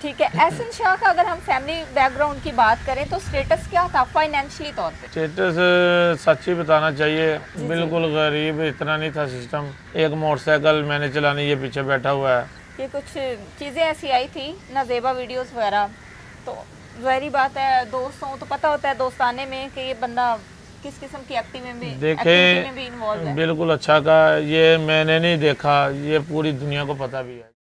ठीक है। एहसन शाह का अगर हम फैमिली बैकग्राउंड की बात करें तो स्टेटस क्या था फाइनेंशियली तौर पे? स्टेटस सच ही बताना चाहिए, बिल्कुल गरीब, इतना नहीं था सिस्टम। एक मोटरसाइकिल मैंने चलानी, ये पीछे बैठा हुआ है। ये कुछ चीज़ें ऐसी आई थी नाजेबा वीडियोस वगैरह, तो ज़ाहिर बात है दोस्तों तो पता होता है दोस्ताने में कि ये बंदा किस किस्म की एक्टिविटी में भी इन्वॉल्व है। बिल्कुल अच्छा का, ये मैंने नहीं देखा, ये पूरी दुनिया को पता भी है।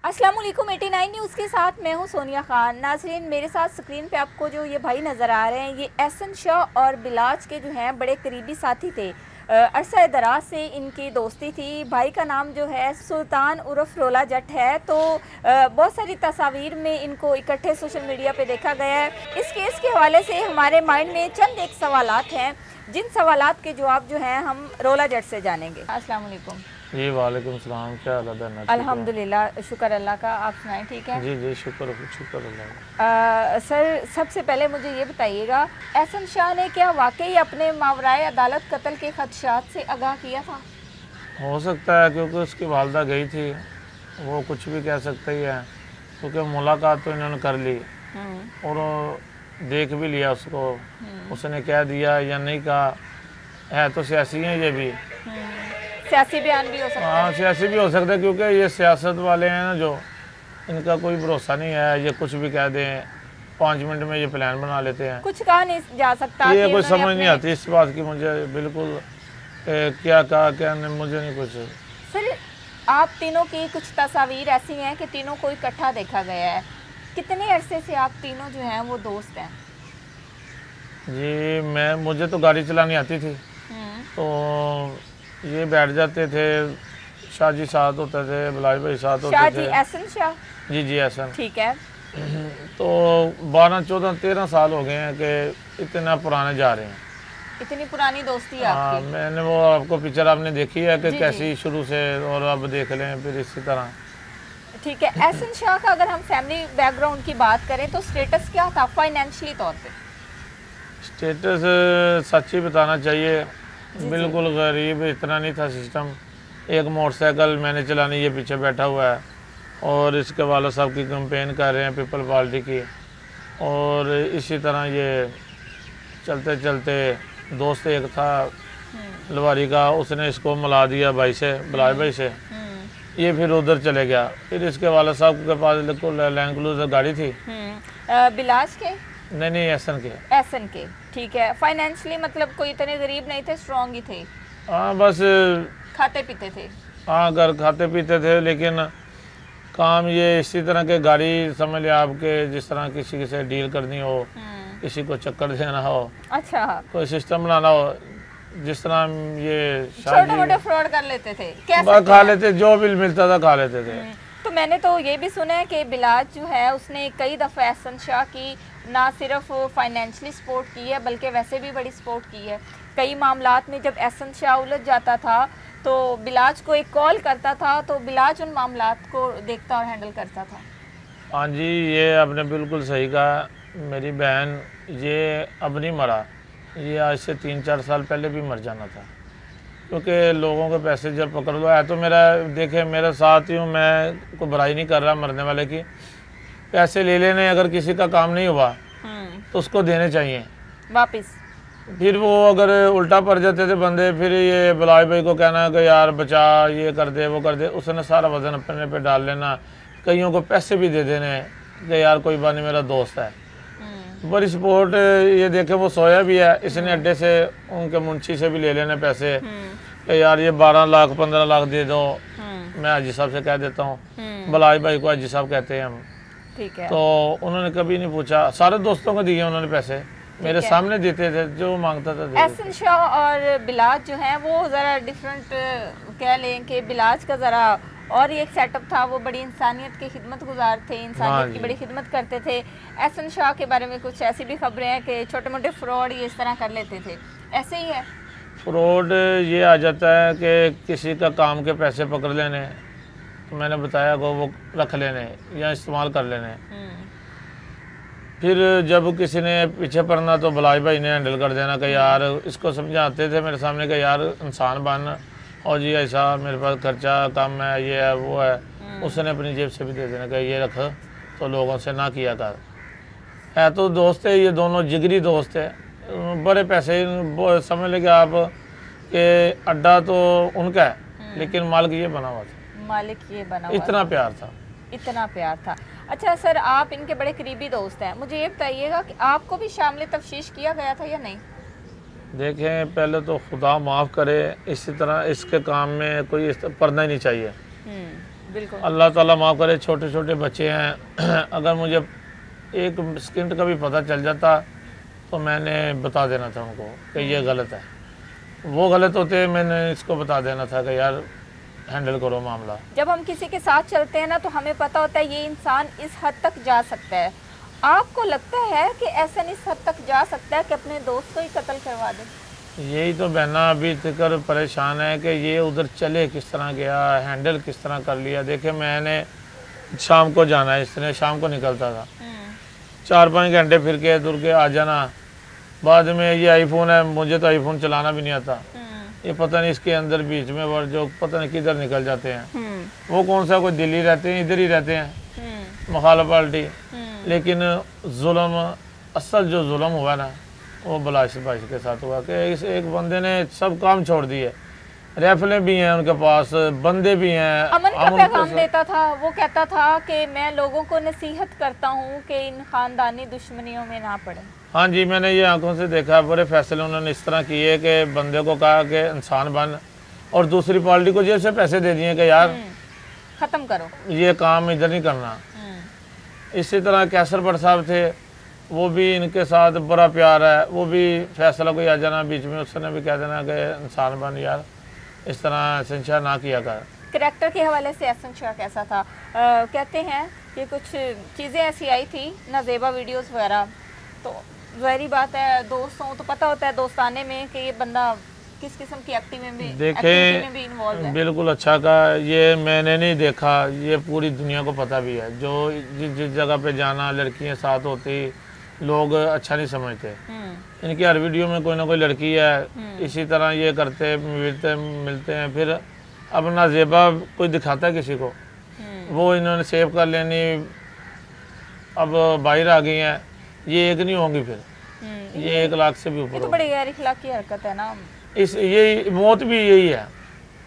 अस्सलाम वालेकुम 89 न्यूज़ के साथ मैं हूं सोनिया खान। नाज़रीन, मेरे साथ स्क्रीन पे आपको जो ये भाई नज़र आ रहे हैं, ये एहसन शाह और बिलाज के जो हैं बड़े करीबी साथी थे। अरसा दराज से इनकी दोस्ती थी। भाई का नाम जो है सुल्तान उर्फ रोला जट है। तो बहुत सारी तस्वीर में इनको इकट्ठे सोशल मीडिया पे देखा गया है। इस केस के हवाले से हमारे माइंड में चंद एक सवालात हैं, जिन सवालात के जवाब जो हैं हम रोला जट से जानेंगे। अस्सलाम वालेकुम। जी वालेकुम सलाम, क्या हाल है? अल्हम्दुलिल्लाह, शुक्र अल्लाह का, आप सुनाएं ठीक है? जी जी शुक्र अल्लाह। सर सबसे पहले मुझे ये बताइएगा, एहसन शाह ने क्या वाकई अपने मावराए अदालत कत्ल के खदशात से आगाह किया था? हो सकता है, क्योंकि उसकी वालदा गई थी, वो कुछ भी कह सकती है, क्योंकि मुलाकात तो इन्होंने कर ली और देख भी लिया उसको। उसने कह दिया या नहीं कहा, है तो सियासी हैं ये भी। सियासी बयान भी हो सकता है। हाँ, सियासी भी हो सकता है, क्योंकि ये सियासत वाले हैं ना, जो इनका कोई भरोसा नहीं है। ये कुछ भी कह दें, 5 मिनट में ये प्लान बना लेते हैं। कुछ कहा नहीं जा सकता। ये कोई समझ नहीं आती इस बात की मुझे बिल्कुल, क्या कहा क्या नहीं, मुझे नहीं कुछ। सर आप तीनों की कुछ तस्वीर ऐसी हैं कि तीनों को इकट्ठा देखा गया है। कितने अरसे से आप तीनों जो हैं वो दोस्त हैं? जी मुझे तो गाड़ी चलानी आती थी, तो ये बैठ जाते थे। शाह जी साथ होते थे, बिलाज भाई साथ होते थे। शाह जी एहसन शाह? जी जी एहसन। ठीक है। तो 12, 14, 13 साल हो गए हैं कि इतना पुराने जा रहे हैं। इतनी पुरानी दोस्ती है आपकी? मैंने वो आपको पिक्चर आपने देखी है कि कैसी शुरू से, और अब देख लें फिर इसी तरह। ठीक है। एहसन शाह का अगर हम फैमिली बैकग्राउंड की बात करें तो स्टेटस क्या था फाइनेंशियली तौर पे? स्टेटस सच ही बताना चाहिए, बिल्कुल गरीब, इतना नहीं था सिस्टम। एक मोटरसाइकिल मैंने चलानी, ये पीछे बैठा हुआ है, और इसके वाला साहब की कैंपेन कर रहे हैं पीपल पार्टी की। और इसी तरह ये चलते चलते दोस्त एक था लवारी का, उसने इसको मिला दिया भाई से, बिलाज भाई से। ये फिर उधर चले गया। फिर इसके वाला साहब के पास लैंड क्रूजर गाड़ी थी। बिलाज के? नहीं, एहसन के। एहसन के, ठीक है। फाइनेंशियली मतलब कोई इतने गरीब नहीं थे, स्ट्रॉन्ग ही थे? हाँ, बस खाते पीते थे। हाँ, घर खाते पीते थे, लेकिन काम ये इसी तरह के, गाड़ी समझ लिया आपके, जिस तरह किसी से डील करनी हो, किसी को चक्कर देना हो, अच्छा, कोई सिस्टम बनाना हो, जिस तरह ये छोटे मोटे फ्रॉड कर लेते थे, खा लेते, जो बिल मिलता था खा लेते थे। तो मैंने तो ये भी सुना है कि बिलाज जो है उसने कई दफ़ा एहसन शाह की ना सिर्फ फाइनेंशियली सपोर्ट की है, बल्कि वैसे भी बड़ी सपोर्ट की है। कई मामलात में जब एहसन शाह उलझ जाता था तो बिलाज को एक कॉल करता था, तो बिलाज उन मामलात को देखता और हैंडल करता था। हाँ जी, ये आपने बिल्कुल सही कहा। मेरी बहन ये अब नहीं मरा, ये आज से 3-4 साल पहले भी मर जाना था, क्योंकि लोगों के पैसे जब पकड़ लो है। तो मेरा देखे, मेरा साथ ही हूँ, मैं कोई बुराई नहीं कर रहा मरने वाले की। पैसे ले लेने, अगर किसी का काम नहीं हुआ तो उसको देने चाहिए वापस। फिर वो अगर उल्टा पड़ जाते थे बंदे, फिर ये बिलाज भाई को कहना कि यार बचा, ये कर दे वो कर दे, उसने सारा वजन अपने पे डाल लेना। कईयों को पैसे भी दे देने कि यार कोई बात नहीं, मेरा दोस्त है। बड़ी सपोर्ट। ये देखे वो सोया भी है, इसने अड्डे से उनके मुंशी से भी ले लेने पैसे कि यार ये 12 लाख 15 लाख दे दो, मैं हाजी साहब से कह देता हूँ। बिलाज भाई को हाजी साहब कहते हैं हम, ठीक है। तो उन्होंने कभी नहीं पूछा, सारे दोस्तों को दिए उन्होंने पैसे, मेरे सामने देते थे, जो मांगता था। एहसन शाह और बिलाज जो हैं वो ज़रा डिफरेंट कह लें कि बिलाज का ज़रा और ये एक सेटअप था, वो बड़ी इंसानियत की खिदमत गुजार थे, इंसानियत की बड़ी खिदमत करते थे। एहसन शाह के बारे में कुछ ऐसी भी खबरें हैं कि छोटे मोटे फ्रॉड ये इस तरह कर लेते थे, ऐसे ही है? फ्रॉड ये आ जाता है कि किसी का काम के पैसे पकड़ लेने, तो मैंने बताया को वो रख लेने या इस्तेमाल कर लेने। फिर जब किसी ने पीछे पड़ना तो बिलाज भाई ने हैंडल कर देना कि यार, इसको समझाते थे मेरे सामने कि यार इंसान बन, और जी ऐसा मेरे पास खर्चा कम है, ये है वो है, उसने अपनी जेब से भी दे देना कि ये रख, तो लोगों से ना किया कर। है तो दोस्त है, ये दोनों जिगरी दोस्त है, बड़े पैसे समझ लेंगे आप कि अड्डा तो उनका है लेकिन मालिक ये बना हुआ था, मालिक ये बना हुआ इतना प्यार था, इतना प्यार था। अच्छा सर, आप इनके बड़े करीबी दोस्त हैं, मुझे ये बताइएगा कि आपको भी शामिल तफ्शीश किया गया था या नहीं? देखें पहले तो खुदा माफ़ करे, इसी तरह इसके काम में कोई पढ़ना ही नहीं चाहिए। बिल्कुल, अल्लाह ताला माफ़ करे, छोटे छोटे बच्चे हैं अगर मुझे एक सेकंड का भी पता चल जाता तो मैंने बता देना था उनको कि ये गलत है, वो गलत होते मैंने इसको बता देना था कि यार हैंडल करो मामला। जब हम किसी के साथ चलते हैं ना तो हमें पता होता है ये इंसान इस हद तक जा सकता है। आपको लगता है कि ऐसा इस हद तक जा सकता है कि अपने दोस्त को ही कत्ल करवा दे? यही तो बहना अभी तक परेशान है कि ये उधर चले किस तरह गया, हैंडल किस तरह कर लिया। देखे मैंने शाम को जाना है, इसने शाम को निकलता था, 4-5 घंटे फिर के दूर के आ जाना, बाद में ये आईफोन है, मुझे तो आईफोन चलाना भी नहीं आता, ये पता नहीं इसके अंदर बीच में वो जो पता नहीं किधर निकल जाते हैं, वो कौन सा कोई दिल्ली रहते हैं, इधर ही रहते हैं मुखालिफ पार्टी। लेकिन जुल्म, असल जो जुल्म हुआ ना वो बलाश भाई के साथ हुआ कि इस एक बंदे ने सब काम छोड़ दिए, राइफलें भी हैं उनके पास, बंदे भी हैं। अमन का पैगाम देता था, वो कहता था कि मैं लोगों को नसीहत करता हूँ कि इन खानदानी दुश्मनियों में ना पड़े। हाँ जी, मैंने ये आंखों से देखा, बड़े फैसले उन्होंने इस तरह किए कि बंदे को कहा कि इंसान बन, और दूसरी पार्टी को जेब से पैसे दे दिए कि यार ख़त्म करो, ये काम इधर नहीं करना। इसी तरह कैसर भट्ट साहब थे, वो भी इनके साथ बड़ा प्यार है, वो भी फैसला कोई आ जाना बीच में उसने भी कह देना कि इंसान बन यार, इस तरह एहसन शाह ना किया कर। करैक्टर के हवाले से एहसन शाह कैसा था? कहते हैं कि कुछ चीज़ें ऐसी आई थी नाजेबा वीडियोस वगैरह, तो ज़ाहिर बात है दोस्तों तो पता होता है दोस्ताने में कि ये बंदा किस किस्म की एक्टिविटी में भी इन्वॉल्व है। बिल्कुल अच्छा कहा, ये मैंने नहीं देखा, ये पूरी दुनिया को पता भी है। जो जिस जगह पे जाना लड़कियां साथ होती लोग अच्छा नहीं समझते, इनकी हर वीडियो में कोई ना कोई लड़की है, इसी तरह ये करते मिलते हैं। फिर अब नाजेबा कोई दिखाता है किसी को, वो इन्होंने सेव कर लेनी, अब बाहर आ गई हैं, ये एक नहीं होंगी, फिर ये 1 लाख से भी ऊपर। तो बड़ी गैर अखलाकी हरकत है ना। ये मौत भी यही है,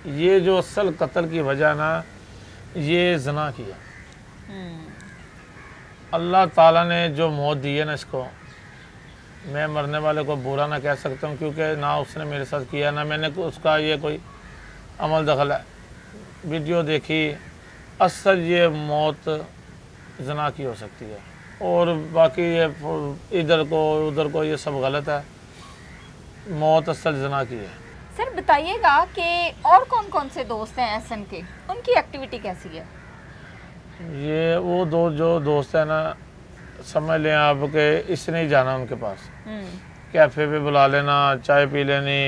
ये जो असल कत्ल की वजह ना ये जना की है। अल्लाह ताला ने जो मौत दी है ना इसको, मैं मरने वाले को बुरा ना कह सकता हूँ, क्योंकि ना उसने मेरे साथ किया ना मैंने उसका ये कोई अमल दखल है। वीडियो देखी, असल ये मौत जना की हो सकती है, और बाकी ये इधर को उधर को ये सब गलत है, मौत असल जना की है। सर बताइएगा कि और कौन कौन से दोस्त हैं एहसन के, उनकी एक्टिविटी कैसी है? ये वो जो दोस्त है ना, समझ लें आप कि इसने ही जाना उनके पास, कैफ़े पे बुला लेना, चाय पी लेनी,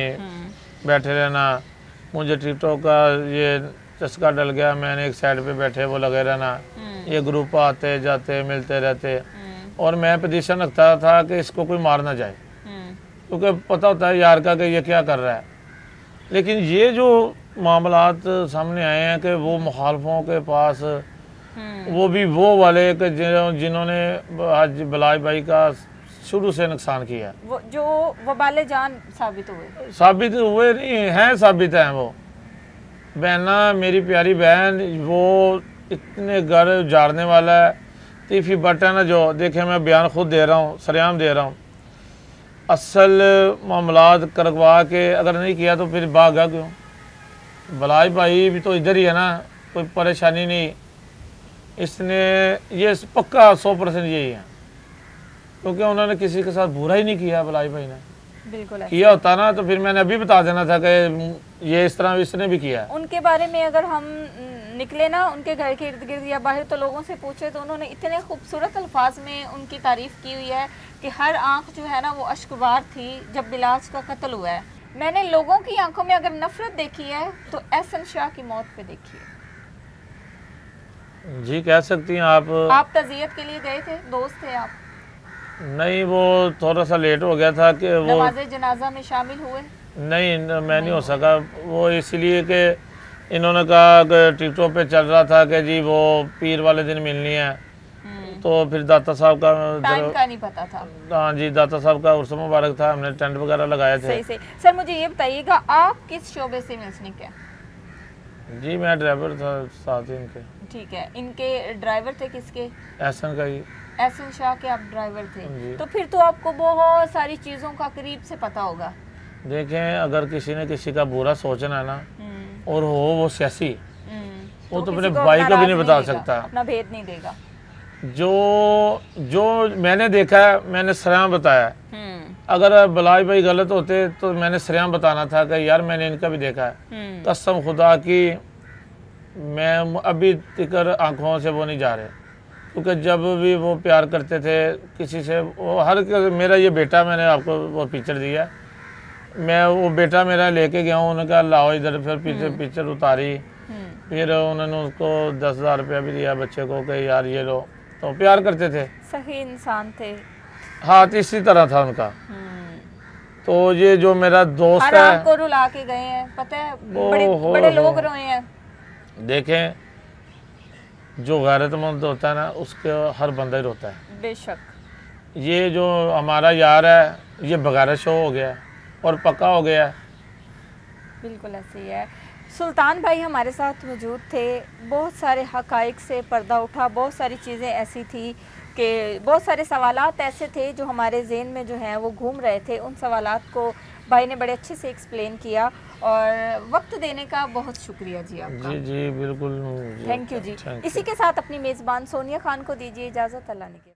बैठे रहना। मुझे टिकटॉक का ये चस्का डल गया, मैंने एक साइड पे बैठे वो लगे रहना, ये ग्रुप आते जाते मिलते रहते, और मैं पोजीशन रखता था कि इसको कोई मार ना जाए, क्योंकि पता होता है यार का कि ये क्या कर रहा है। लेकिन ये जो मामलात सामने आए हैं कि वो मुखालफों के पास, वो भी वो वाले कि जिन्होंने आज बलाज भाई का शुरू से नुकसान किया, वो जो वबाले जान साबित हुए नहीं हैं, साबित हैं। वो बहना मेरी प्यारी बहन, वो इतने घर उजाड़ने वाला है। तीफी बट है ना, जो देखे मैं बयान खुद दे रहा हूँ, सरेआम दे रहा हूँ, असल मामलात करवा के अगर नहीं किया तो फिर भागा क्यों? बलाज भाई भी तो इधर ही है ना, कोई परेशानी नहीं। इसने ये पक्का 100% यही है, क्योंकि उन्होंने किसी के साथ बुरा ही नहीं किया। बलाज भाई ने बिल्कुल किया होता ना तो फिर मैंने अभी बता देना था कि ये इस तरह इसने भी किया। उनके बारे में अगर हम निकले ना उनके घर के इर्द गिर्द या बाहर तो लोगों से पूछे तो उन्होंने इतने खूबसूरत अल्फाज में उनकी तारीफ़ की हुई है कि हर आंख जो है ना वो अश्कबार थी जब बिलाज का कत्ल हुआ है। मैंने लोगों की आंखों में अगर नफरत देखी है तो एहसन शाह की मौत पे देखी है। जी कह सकती हैं आप तज़ियत के लिए गए थे, दोस्त थे आप? नहीं, वो थोड़ा सा लेट हो गया था कि वो नमाज़े जनाजा में शामिल हुए? नहीं मैं नहीं हो सका, वो इसलिए कि इन्होंने कहा कि टिकटों पे चल रहा था कि जी वो पीर वाले दिन मिलनी है, तो फिर दाता साहब का टाइम का नहीं पता था। हाँ जी, दाता साहब का उर्स मुबारक था, हमने टेंट वगैरह लगाए थे। सही सही। सर मुझे ये बताइएगा, आप किस शोबे से मुंसलिक हैं? जी मैं ड्राइवर था साथ ही इनके। ठीक है, इनके ड्राइवर थे किसके? एहसन का ही। एहसन शाह के आप ड्राइवर थे, जी। तो फिर तो आपको बहुत सारी चीज़ों का करीब से पता होगा। देखें, अगर किसी ने किसी का बुरा सोचना है ना और हो वो सियासी, वो तो अपने भाई को भी नहीं बता सकता, अपना भेद नहीं देगा। जो मैंने देखा है मैंने सरेआम बताया। अगर बिलाज भाई गलत होते तो मैंने सरेआम बताना था कि यार मैंने इनका भी देखा है, कसम खुदा की मैं अभी तक आंखों से वो नहीं जा रहे, क्योंकि जब भी वो प्यार करते थे किसी से, वो हर मेरा ये बेटा, मैंने आपको वो पिक्चर दिया, मैं वो बेटा मेरा लेके गया हूँ, उन्होंने कहा लाओ इधर, फिर पिक्चर उतारी, फिर उन्होंने उसको 10,000 रुपया भी दिया बच्चे को कि यार ये लो, तो प्यार करते थे, सही इंसान थे। हाँ इसी तरह था उनका। तो ये जो मेरा दोस्त है, आपको रुला के गए हैं, पता है, बड़े लोग रोए हैं। देखें, जो गैरतमंद होता है ना उसके हर बंदा ही रोता है, बेशक। ये जो हमारा यार है ये बगैर शो हो गया और पक्का हो गया। बिल्कुल ऐसे ही है। सुल्तान भाई हमारे साथ मौजूद थे, बहुत सारे हकाइक से पर्दा उठा, बहुत सारी चीज़ें ऐसी थी कि बहुत सारे सवालात ऐसे थे जो हमारे ज़हन में जो हैं वो घूम रहे थे, उन सवालात को भाई ने बड़े अच्छे से एक्सप्लेन किया, और वक्त देने का बहुत शुक्रिया जी आपका। जी बिल्कुल, थैंक यू जी। इसी के साथ अपनी मेज़बान सोनिया खान को दीजिए इजाज़त। अल्लाह ने